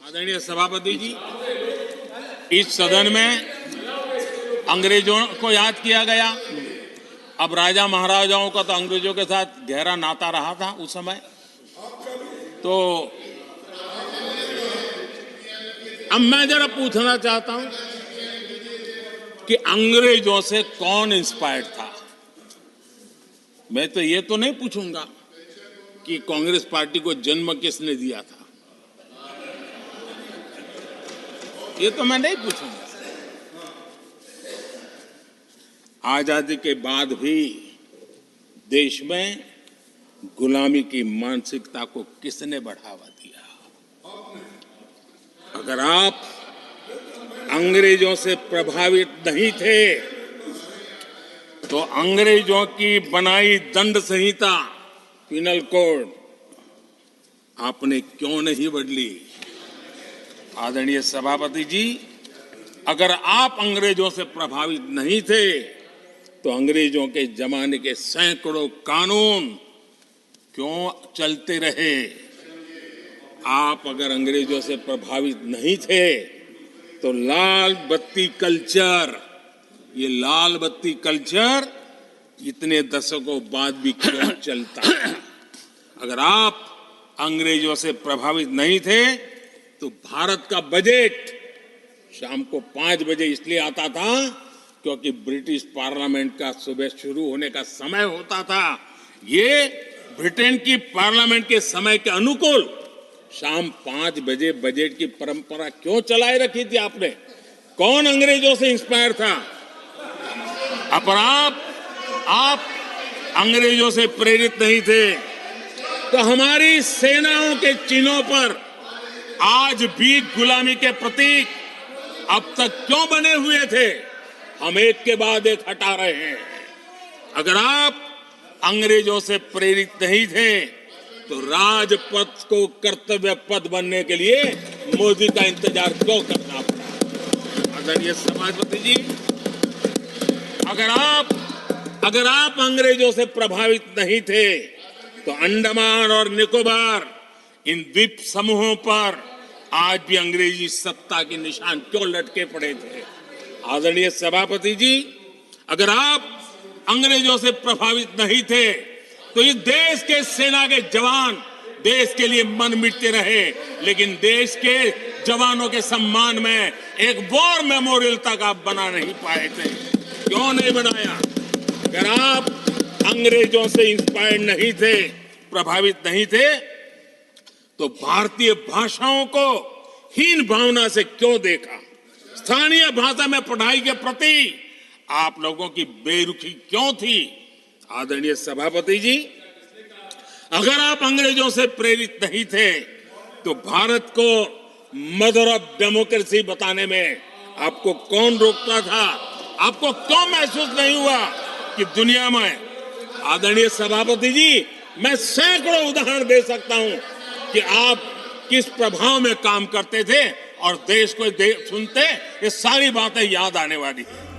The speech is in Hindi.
आदरणीय सभापति जी, इस सदन में अंग्रेजों को याद किया गया। अब राजा महाराजाओं का तो अंग्रेजों के साथ गहरा नाता रहा था उस समय। तो अब मैं जरा पूछना चाहता हूं कि अंग्रेजों से कौन इंस्पायर्ड था। मैं तो ये तो नहीं पूछूंगा कि कांग्रेस पार्टी को जन्म किसने दिया था, ये तो मैं नहीं पूछूंगा। आजादी के बाद भी देश में गुलामी की मानसिकता को किसने बढ़ावा दिया? अगर आप अंग्रेजों से प्रभावित नहीं थे तो अंग्रेजों की बनाई दंड संहिता, पिनल कोड, आपने क्यों नहीं बदली? आदरणीय सभापति जी, अगर आप अंग्रेजों से प्रभावित नहीं थे तो अंग्रेजों के जमाने के सैकड़ों कानून क्यों चलते रहे? आप अगर अंग्रेजों से प्रभावित नहीं थे तो लाल बत्ती कल्चर, ये लाल बत्ती कल्चर इतने दशकों बाद भी क्यों चलता? अगर आप अंग्रेजों से प्रभावित नहीं थे तो भारत का बजट शाम को 5 बजे इसलिए आता था क्योंकि ब्रिटिश पार्लियामेंट का सुबह शुरू होने का समय होता था। ये ब्रिटेन की पार्लियामेंट के समय के अनुकूल शाम 5 बजे बजट की परंपरा क्यों चलाए रखी थी आपने? कौन अंग्रेजों से इंस्पायर था? पर आप अंग्रेजों से प्रेरित नहीं थे तो हमारी सेनाओं के चिन्हों पर आज भी गुलामी के प्रतीक अब तक क्यों बने हुए थे? हम एक के बाद एक हटा रहे हैं। अगर आप अंग्रेजों से प्रेरित नहीं थे तो राजपथ को कर्तव्य पथ बनने के लिए मोदी का इंतजार क्यों करना पड़ा? आदरणीय सभापति जी, अगर आप अंग्रेजों से प्रभावित नहीं थे तो अंडमान और निकोबार, इन द्वीप समूहों पर आज भी अंग्रेजी सत्ता के निशान क्यों लटके पड़े थे? आदरणीय सभापति जी, अगर आप अंग्रेजों से प्रभावित नहीं थे तो इस देश के सेना के जवान देश के लिए मन मिटते रहे, लेकिन देश के जवानों के सम्मान में एक वॉर मेमोरियल तक आप बना नहीं पाए थे। क्यों नहीं बनाया? अगर आप अंग्रेजों से इंस्पायर्ड नहीं थे, प्रभावित नहीं थे, तो भारतीय भाषाओं को हीन भावना से क्यों देखा? स्थानीय भाषा में पढ़ाई के प्रति आप लोगों की बेरुखी क्यों थी? आदरणीय सभापति जी, अगर आप अंग्रेजों से प्रेरित नहीं थे तो भारत को मदर ऑफ डेमोक्रेसी बताने में आपको कौन रोकता था? आपको क्यों महसूस नहीं हुआ कि दुनिया में? आदरणीय सभापति जी, मैं सैकड़ों उदाहरण दे सकता हूं कि आप किस प्रभाव में काम करते थे और देश को सुनते ये सारी बातें याद आने वाली है।